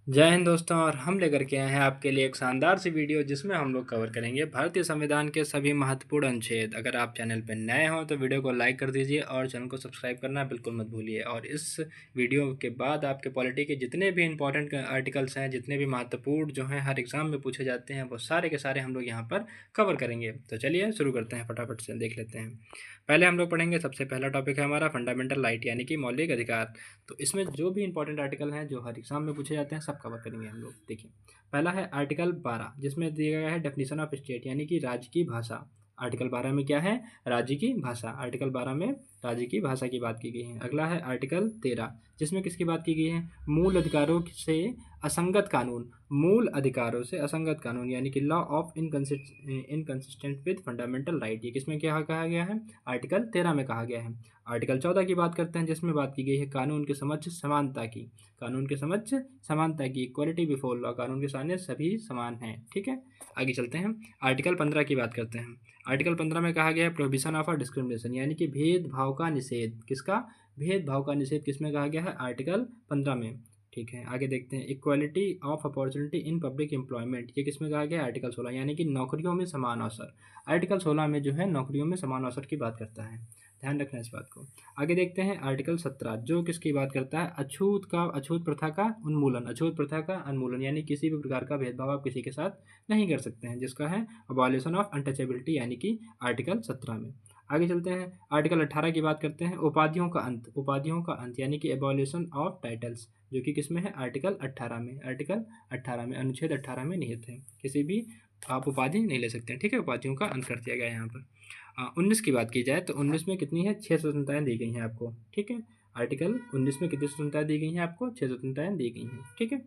जय हिंद दोस्तों। और हम लेकर के आए हैं आपके लिए एक शानदार सी वीडियो जिसमें हम लोग कवर करेंगे भारतीय संविधान के सभी महत्वपूर्ण अनुच्छेद। अगर आप चैनल पर नए हो तो वीडियो को लाइक कर दीजिए और चैनल को सब्सक्राइब करना बिल्कुल मत भूलिए। और इस वीडियो के बाद आपके पॉलिटी के जितने भी इंपॉर्टेंट आर्टिकल्स हैं, जितने भी महत्वपूर्ण जो हैं हर एग्जाम में पूछे जाते हैं, वो सारे के सारे हम लोग यहाँ पर कवर करेंगे। तो चलिए शुरू करते हैं, फटाफट से देख लेते हैं। पहले हम लोग पढ़ेंगे, सबसे पहला टॉपिक है हमारा फंडामेंटल राइट यानी कि मौलिक अधिकार। तो इसमें जो भी इंपॉर्टेंट आर्टिकल हैं जो हर एग्जाम में पूछे जाते हैं सब कवर करेंगे हम लोग। देखिए, पहला है आर्टिकल 12 जिसमें दिया गया है डेफिनेशन ऑफ स्टेट यानी कि राज्य की भाषा। आर्टिकल 12 में क्या है? राज्य की भाषा। आर्टिकल 12 में राज्य की भाषा की बात की गई है। अगला है आर्टिकल 13 जिसमें किसकी बात की गई है? मूल अधिकारों से असंगत कानून। मूल अधिकारों से असंगत कानून यानी कि law of inconsistent with fundamental right. ये किसमें क्या कहा गया है? आर्टिकल 13 में कहा गया है। आर्टिकल 14 की बात करते हैं जिसमें बात की गई है कानून के समक्ष समानता की। कानून के समक्ष समानता की, इक्वलिटी बिफोर लॉ, कानून के सामने सभी समान हैं। ठीक है, आगे चलते हैं। आर्टिकल 15 की बात करते हैं। आर्टिकल 15 में कहा गया है प्रोहिबिशन ऑफ डिस्क्रिमिनेशन यानी कि भेदभाव का निषेध। किसका? भेदभाव का निषेध किसमें कहा गया है? आर्टिकल 15 में। ठीक है, आगे देखते हैं। Equality of opportunity in public employment, ये किसमें कहा गया है? आर्टिकल 16 यानी कि नौकरियों में समान अवसर। आर्टिकल 16 में जो है नौकरियों में समान अवसर की बात करता है, ध्यान रखना इस बात को। आगे देखते हैं आर्टिकल 17 जो किसकी बात करता है? अछूत प्रथा का उन्मूलन। अछूत प्रथा का उन्मूलन यानी किसी भी प्रकार का भेदभाव आप किसी के साथ नहीं कर सकते हैं, जिसका है अबॉलिशन ऑफ अनटचेबिलिटी यानी कि आर्टिकल 17 में। आगे चलते हैं, आर्टिकल 18 की बात करते हैं। उपाधियों का अंत। उपाधियों का अंत यानी कि एबॉलिशन ऑफ टाइटल्स, जो कि किसमें है? आर्टिकल 18 में। आर्टिकल 18 में, अनुच्छेद 18 में निहित है। किसी भी आप उपाधि नहीं ले सकते हैं। ठीक है, उपाधियों का अंत कर दिया गया है यहाँ पर। 19 की बात की जाए तो 19 में कितनी है? 6 स्वतंत्रताएँ दी गई हैं आपको। ठीक है, आर्टिकल 19 में कितनी स्वतंत्रताएँ दी गई हैं आपको? 6 स्वतंत्रताएँ दी गई हैं। ठीक है,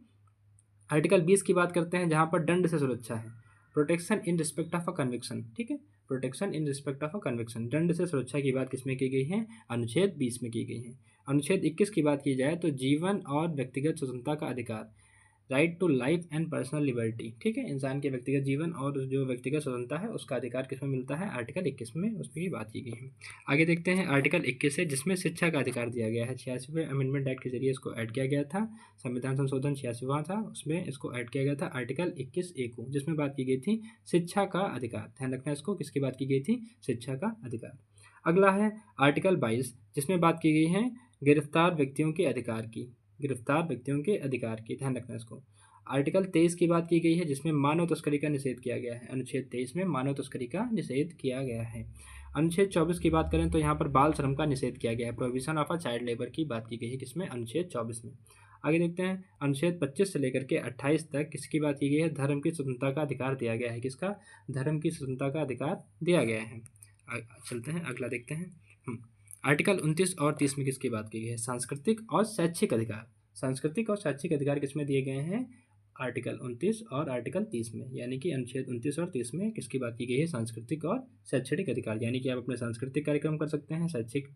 आर्टिकल 20 की बात करते हैं जहाँ पर दंड से सुरक्षा है। Protection in respect of a conviction. ठीक है, protection in respect of a conviction, दंड से सुरक्षा की बात किसमें की गई है? अनुच्छेद 20 में की गई है। अनुच्छेद 21 की बात की जाए तो जीवन और व्यक्तिगत स्वतंत्रता का अधिकार, right to life and personal liberty. ठीक है, इंसान के व्यक्तिगत जीवन और जो व्यक्तिगत स्वतंत्रता है उसका अधिकार किसमें मिलता है? आर्टिकल 21 में, उस पर ही बात की गई है। आगे देखते हैं आर्टिकल 21 है जिसमें शिक्षा का अधिकार दिया गया है। 86वें अमेंडमेंट एक्ट के जरिए इसको ऐड किया गया था। संविधान संशोधन 86वां था, उसमें इसको ऐड किया गया था आर्टिकल 21A को, जिसमें बात की गई थी शिक्षा का अधिकार। ध्यान रखना इसको, किसकी बात की गई थी? शिक्षा का अधिकार। अगला है आर्टिकल 22 जिसमें बात की गई है गिरफ्तार व्यक्तियों के अधिकार की। गिरफ्तार व्यक्तियों के अधिकार की, ध्यान रखना इसको। आर्टिकल 23 की बात की गई है जिसमें मानव तस्करी का निषेध किया गया है। अनुच्छेद 23 में मानव तस्करी का निषेध किया गया है। अनुच्छेद 24 की बात करें तो यहाँ पर बाल श्रम का निषेध किया गया है। Prohibition of a child labour की बात की गई है किसमें? अनुच्छेद 24 में। आगे देखते हैं, अनुच्छेद 25 से लेकर के 28 तक किसकी बात की गई है? धर्म की स्वतंत्रता का अधिकार दिया गया है। किसका? धर्म की स्वतंत्रता का अधिकार दिया गया है। चलते हैं, अगला देखते हैं। आर्टिकल 29 और 30 में किसकी बात की गई है? सांस्कृतिक और शैक्षिक अधिकार। सांस्कृतिक और शैक्षिक अधिकार किसमें दिए गए हैं? आर्टिकल 29 और आर्टिकल 30 में, यानी कि अनुच्छेद 29 और 30 में किसकी बात की गई है? सांस्कृतिक और शैक्षणिक अधिकार, यानी कि आप अपने सांस्कृतिक कार्यक्रम कर सकते हैं, शैक्षिक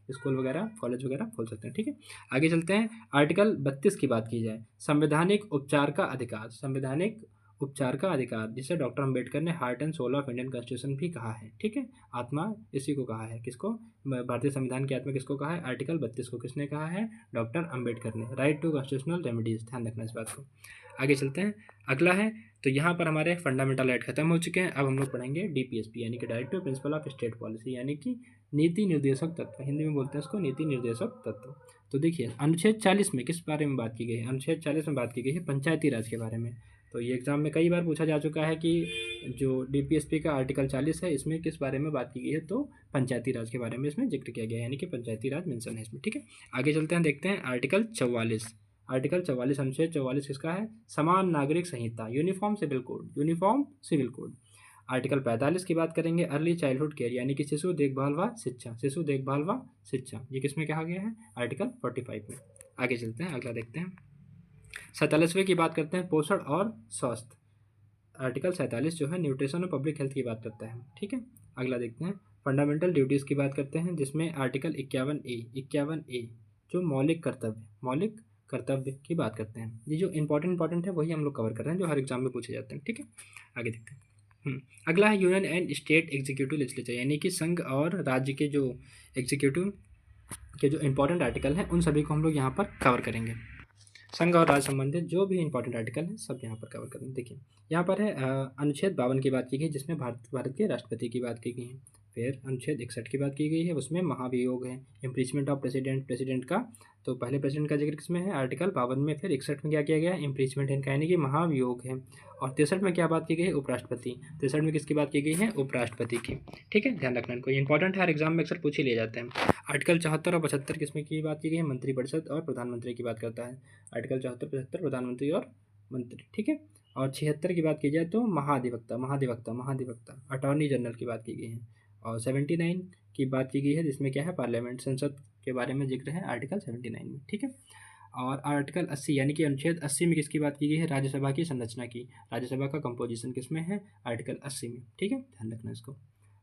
स्कूल वगैरह, कॉलेज वगैरह खोल सकते हैं। ठीक है, आगे चलते हैं। आर्टिकल 32 की बात की जाए, संवैधानिक उपचार का अधिकार। संवैधानिक उपचार का अधिकार, जिसे डॉक्टर अंबेडकर ने heart and soul of Indian constitution भी कहा है। ठीक है, आत्मा इसी को कहा है। किसको? भारतीय संविधान की आत्मा किसको कहा है? आर्टिकल 32 को किसने कहा है? डॉक्टर अंबेडकर ने। राइट टू कॉन्स्टिट्यूशनल रेमेडीज, ध्यान रखना इस बात को। आगे चलते हैं, अगला है, तो यहाँ पर हमारे फंडामेंटल राइट खत्म हो चुके हैं। अब हम लोग पढ़ेंगे डीपीएसपी यानी कि directive principle of state policy, यानी कि नीति निर्देशक तत्व, हिंदी में बोलते हैं इसको नीति निर्देशक तत्व। तो देखिए, अनुच्छेद 40 में किस बारे में बात की गई है? अनुच्छेद 40 में बात की गई है पंचायती राज के बारे में। तो ये एग्जाम में कई बार पूछा जा चुका है कि जो डीपीएसपी का आर्टिकल 40 है इसमें किस बारे में बात की गई है? तो पंचायती राज के बारे में इसमें जिक्र किया गया है, यानी कि पंचायती राज मेंशन है इसमें। ठीक है, आगे चलते हैं, देखते हैं आर्टिकल 44। आर्टिकल 44, अनुच्छेद 44 किसका है? समान नागरिक संहिता, uniform civil code. Uniform civil code. Article 45 की बात करेंगे, अर्ली चाइल्डहुड केयर यानी कि शिशु देखभाल व शिक्षा। शिशु देखभाल व शिक्षा, ये किसमें कहा गया है? आर्टिकल 45 में। आगे चलते हैं, अगला देखते हैं। 47वें की बात करते हैं, पोषण और स्वास्थ्य। आर्टिकल 47 जो है न्यूट्रिशन और पब्लिक हेल्थ की बात करता है। ठीक है, अगला देखते हैं। फंडामेंटल ड्यूटीज़ की बात करते हैं जिसमें आर्टिकल 51A जो मौलिक कर्तव्य की बात करते हैं। ये जो इंपॉर्टेंट है वही हम लोग कवर कर रहे हैं, जो हर एग्जाम में पूछे जाते हैं। ठीक है, आगे देखते हैं। अगला है union and state executive legislature, यानी कि संघ और राज्य के जो एग्जीक्यूटिव के जो इंपॉर्टेंट आर्टिकल हैं उन सभी को हम लोग यहाँ पर कवर करेंगे। संघ और राज्य संबंधित जो भी इंपॉर्टेंट आर्टिकल है सब यहाँ पर कवर करेंगे। देखिए यहाँ पर है अनुच्छेद 52 की बात की गई जिसमें भारत के राष्ट्रपति की बात की गई है। फिर अनुच्छेद 61 की बात की गई है, उसमें महाभियोग है, इम्पीचमेंट ऑफ प्रेसिडेंट का। तो पहले प्रेसिडेंट का जिक्र किसमें है, आर्टिकल 52 में। फिर 61 में क्या किया गया है, इम्पीचमेंट इनका यानी कि महाभियोग है। और 63 में क्या बात की गई है, उपराष्ट्रपति। 63 में किसकी बात की गई है, उपराष्ट्रपति की। ठीक है, ध्यान रखना इनको, इंपॉर्टेंट है, हर एग्जाम में अक्सर पूछ ही लिए जाते हैं। आर्टिकल 74 और 75 किसमें की बात की गई है, मंत्रिपरिषद और प्रधानमंत्री की बात करता है। आर्टिकल 74 75 प्रधानमंत्री और मंत्री। ठीक है, और 76 की बात की जाए तो महाधिवक्ता अटॉर्नी जनरल की बात की गई है। और 79 की बात की गई है जिसमें क्या है, पार्लियामेंट संसद के बारे में जिक्र है आर्टिकल 79 में। ठीक है, और आर्टिकल 80 यानी कि अनुच्छेद 80 में किसकी बात की गई है, राज्यसभा की संरचना की। राज्यसभा का कंपोजिशन किसमें है, आर्टिकल 80 में। ठीक है, ध्यान रखना इसको।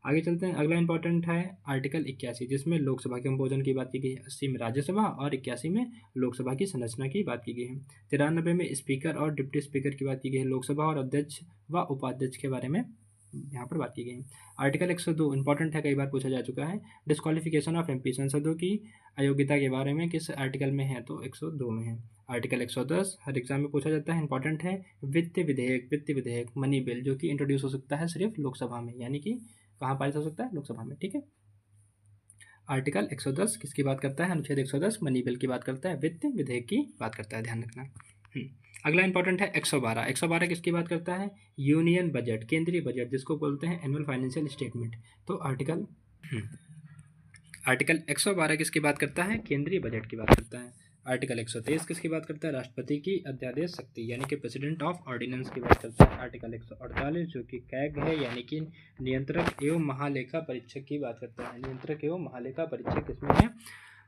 आगे चलते हैं, अगला इंपॉर्टेंट है आर्टिकल 81 जिसमें लोकसभा के कंपोजन की बात की गई है। 80 में राज्यसभा और 81 में लोकसभा की संरचना की बात की गई है। 93 में स्पीकर और डिप्टी स्पीकर की बात की गई है। लोकसभा और अध्यक्ष व उपाध्यक्ष के बारे में यहाँ पर बात की गई है। आर्टिकल 102 इंपॉर्टेंट है, कई बार पूछा जा चुका है, डिस्क्वालिफिकेशन ऑफ एमपी, सांसदों की अयोग्यता के बारे में किस आर्टिकल में है, तो 102 में है। आर्टिकल 110 हर एग्जाम में पूछा जाता है, इंपॉर्टेंट है, वित्त विधेयक मनी बिल, जो कि इंट्रोड्यूस हो सकता है सिर्फ लोकसभा में, यानी कि कहाँ पारित हो सकता है, लोकसभा में। ठीक है, आर्टिकल 110 किसकी बात करता है, अनुच्छेद 110 मनी बिल की बात करता है, वित्त विधेयक की बात करता है, ध्यान रखना। अगला इंपॉर्टेंट है 112। 112 किसकी बात करता है, यूनियन बजट, केंद्रीय बजट, जिसको बोलते हैं एनुअल फाइनेंशियल स्टेटमेंट। तो आर्टिकल 112 किसकी बात करता है, केंद्रीय बजट की बात करता है। आर्टिकल 123 किसकी बात करता है, राष्ट्रपति की अध्यादेश शक्ति यानी कि प्रेसिडेंट ऑफ ऑर्डिनेंस की बात करता है। आर्टिकल 148 जो कि कैग है यानी कि नियंत्रक एवं महालेखा परीक्षक की बात करता है। नियंत्रक एवं महालेखा परीक्षक किसमें है,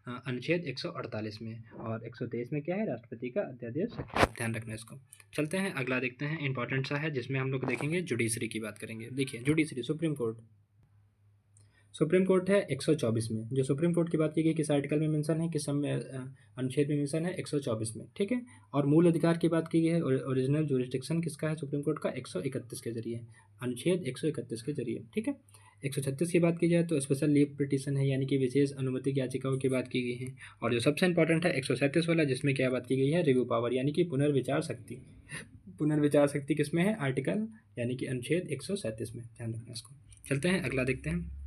अनुच्छेद 148 में। और 123 में क्या है, राष्ट्रपति का अध्यादेश शक्ति, ध्यान रखना इसको। चलते हैं अगला देखते हैं, इंपॉर्टेंट सा है जिसमें हम लोग देखेंगे जुडिशरी की बात करेंगे। देखिए जुडिशरी, सुप्रीम कोर्ट है 124 में। जो सुप्रीम कोर्ट की बात की गई किस आर्टिकल में मेंशन है, किस अनुच्छेद में मेंशन है, 124 में। ठीक है, और मूल अधिकार की बात की गई है, ओरिजिनल जुरिस्डिक्शन किसका है सुप्रीम कोर्ट का, 131 के जरिए, अनुच्छेद 131 के जरिए। ठीक है, 136 की बात की जाए तो स्पेशल लीव पिटीशन है यानी कि विशेष अनुमति याचिकाओं की बात की गई है। और जो सबसे इंपॉर्टेंट है 137 वाला जिसमें क्या बात की गई है, रिव्यू पावर यानी कि पुनर्विचार शक्ति। पुनर्विचार शक्ति किसमें है, आर्टिकल यानी कि अनुच्छेद 137 में, ध्यान रखना इसको। चलते हैं अगला देखते हैं।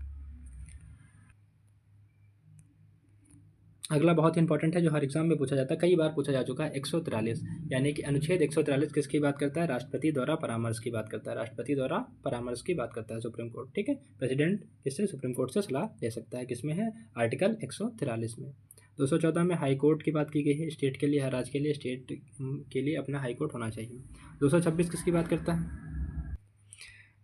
अगला बहुत इंपॉर्टेंट है जो हर एग्जाम में पूछा जाता है, कई बार पूछा जा चुका है, 143 यानी कि अनुच्छेद 143 किसकी बात करता है, राष्ट्रपति द्वारा परामर्श की बात करता है। राष्ट्रपति द्वारा परामर्श की बात करता है सुप्रीम कोर्ट। ठीक है, प्रेसिडेंट किससे, सुप्रीम कोर्ट से सलाह ले सकता है, किसमें है, आर्टिकल 143 में। 214 में हाई कोर्ट की बात की गई है, स्टेट के लिए, हर राज्य के लिए, स्टेट के लिए अपना हाई कोर्ट होना चाहिए। 226 किसकी बात करता है,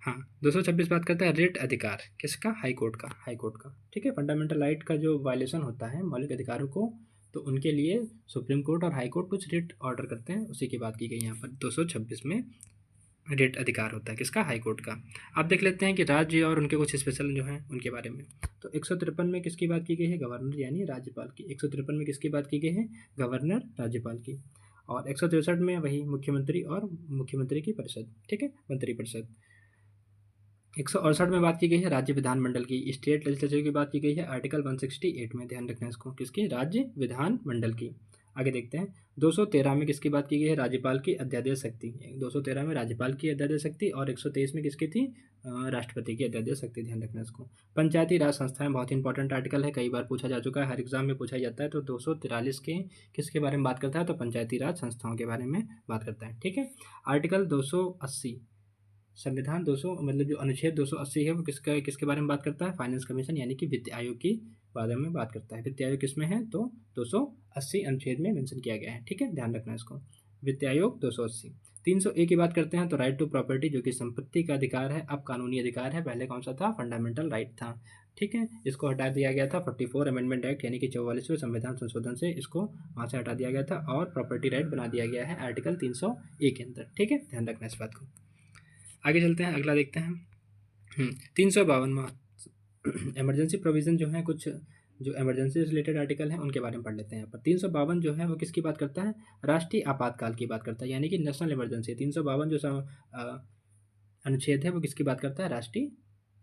हाँ 226 बात करता है रिट अधिकार, किसका, हाई कोर्ट का। ठीक है, फंडामेंटल राइट का जो वायलेशन होता है मौलिक अधिकारों को, तो उनके लिए सुप्रीम कोर्ट और हाई कोर्ट कुछ रिट ऑर्डर करते हैं, उसी की बात की गई यहाँ पर। 226 में रिट अधिकार होता है किसका, हाई कोर्ट का। आप देख लेते हैं कि राज्य और उनके कुछ स्पेशल जो हैं उनके बारे में। तो 153 में किसकी बात की गई है, गवर्नर यानी राज्यपाल की। 153 में किसकी बात की गई है, गवर्नर राज्यपाल की। और 163 में वही मुख्यमंत्री और मुख्यमंत्री की परिषद। ठीक है, मंत्रिपरिषद। 168 में बात की गई है राज्य विधानमंडल की, स्टेट लेजिस्लेचर की बात की गई है आर्टिकल 168 में, ध्यान रखना इसको, किसकी, राज्य विधानमंडल की। आगे देखते हैं 213 में किसकी बात की गई है, राज्यपाल की अध्यादेश शक्ति। 213 में राज्यपाल की अध्यादेश शक्ति और 123 में किसकी थी, राष्ट्रपति की अध्यादेश शक्ति, ध्यान रखना इसको। पंचायती राज संस्थाएं बहुत इंपॉर्टेंट आर्टिकल है, कई बार पूछा जा चुका है, हर एग्जाम में पूछा जाता है। तो 243 के किसके बारे में बात करता है, तो पंचायती राज संस्थाओं के बारे में बात करता है। ठीक है, आर्टिकल 280 संविधान 200 मतलब जो अनुच्छेद 280 है वो किसके बारे में बात करता है, फाइनेंस कमीशन यानी कि वित्त आयोग के बारे में बात करता है। वित्त आयोग किसमें है, तो 280 अनुच्छेद में मेंशन किया गया है। ठीक है, ध्यान रखना इसको, वित्त आयोग 280। 301 की बात करते हैं तो राइट टू प्रॉपर्टी जो कि संपत्ति का अधिकार है, अब कानूनी अधिकार है, पहले कौन सा था, फंडामेंटल राइट था। ठीक है, इसको हटा दिया गया था 44 अमेंडमेंट एक्ट यानी कि 44वें संविधान संशोधन से इसको वहाँ से हटा दिया गया था और प्रॉपर्टी राइट बना दिया गया है आर्टिकल 301 के अंदर। ठीक है, ध्यान रखना इस बात को। आगे चलते हैं, अगला देखते हैं 352 इमरजेंसी प्रोविज़न जो है, कुछ जो इमरजेंसी से रिलेटेड आर्टिकल हैं उनके बारे में पढ़ लेते हैं यहाँ पर। 352 जो है वो किसकी बात करता है, राष्ट्रीय आपातकाल की बात करता है यानी कि नेशनल इमरजेंसी। 352 जो अनुच्छेद है वो किसकी बात करता है, राष्ट्रीय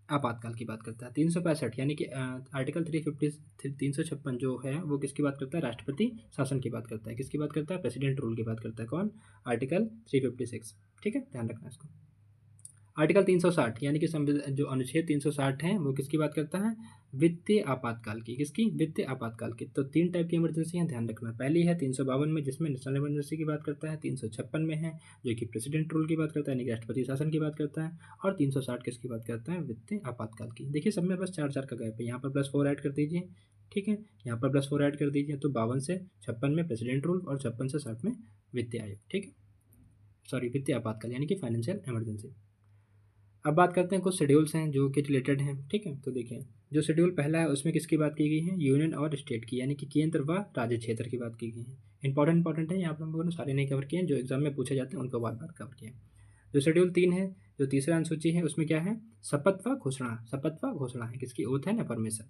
आपातकाल की बात करता है। 365 यानी कि आर्टिकल 356 जो है वो किसकी बात करता है? राष्ट्रपति शासन की बात करता है। किसकी बात करता है? प्रेसिडेंट रूल की बात करता है। कौन? आर्टिकल 356। ठीक है, ध्यान रखना इसको। आर्टिकल 360 यानी कि संविधान जो अनुच्छेद 360 है वो किसकी बात करता है? वित्तीय आपातकाल की। किसकी? वित्तीय आपातकाल की। तो 3 टाइप की इमरजेंसी हैं, ध्यान रखना। पहली है 352 में जिसमें नेशनल इमरजेंसी की बात करता है। 356 में है जो कि प्रेसिडेंट रूल की बात करता है यानी कि राष्ट्रपति शासन की बात करता है। और 360 किसकी बात करता है? वित्तीय आपातकाल की। देखिए सब में बस 4 का गैप है, यहाँ पर +4 ऐड कर दीजिए। ठीक है, यहाँ पर +4 ऐड कर दीजिए तो 52 से 56 में प्रेसिडेंट रूल और 56 से 60 में वित्तीय आयोग। ठीक है, सॉरी वित्तीय आपातकाल यानी कि फाइनेंशियल इमरजेंसी। अब बात करते हैं कुछ शेड्यूल्स हैं जो कि रिलेटेड हैं। ठीक है, तो देखिए जो शेड्यूल पहला है उसमें किसकी बात की गई है? यूनियन और स्टेट की, यानी कि केंद्र व राज्य क्षेत्र की बात की गई है। इंपॉर्टेंट है, यहाँ पर हम लोगों ने सारे नहीं कवर किए हैं, जो एग्जाम में पूछे जाते हैं उनको बार बार कवर किया। जो शेड्यूल 3 है, जो तीसरा अनुसूची है, उसमें क्या है? शपथ व घोषणा। शपथ व घोषणा है किसकी? ओथ है ना, परमिशन।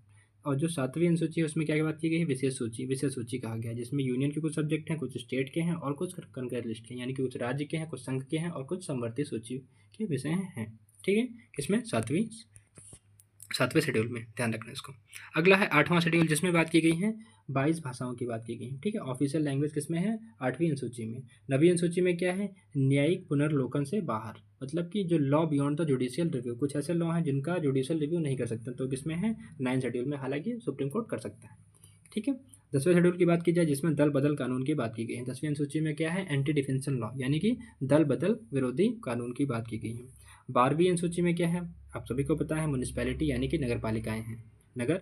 और जो 7वीं अनुसूची है उसमें क्या बात की गई है? विशेष सूची। विशेष सूची कहा गया है जिसमें यूनियन के कुछ सब्जेक्ट हैं, कुछ स्टेट के हैं और कुछ कंकरेंट लिस्ट के हैं, यानी कि कुछ राज्य के हैं, कुछ संघ के हैं और कुछ समवर्ती सूची के विषय हैं। ठीक है, किसमें? सातवें शेड्यूल में, ध्यान रखना इसको। अगला है 8वां शेड्यूल जिसमें बात की गई है 22 भाषाओं की बात की गई है। ठीक है, ऑफिशियल लैंग्वेज किसमें है? 8वीं अनुसूची में। 9वीं अनुसूची में क्या है? न्यायिक पुनर्लोकन से बाहर, मतलब कि जो law beyond the judicial review, कुछ ऐसे लॉ हैं जिनका जुडिशियल रिव्यू नहीं कर सकते, तो किसमें है? 9 शेड्यूल में, हालांकि सुप्रीम कोर्ट कर सकता है। ठीक है, 10वें शेड्यूल की बात की जाए जिसमें दल बदल कानून की बात की गई है। 10वीं अनुसूची में क्या है? एंटी डिफेंशन लॉ, यानी कि दल बदल विरोधी कानून की बात की गई है। 12वीं अनुसूची में क्या है? आप सभी को पता है, म्यूनिसिपैलिटी यानी कि नगर पालिकाएं हैं। नगर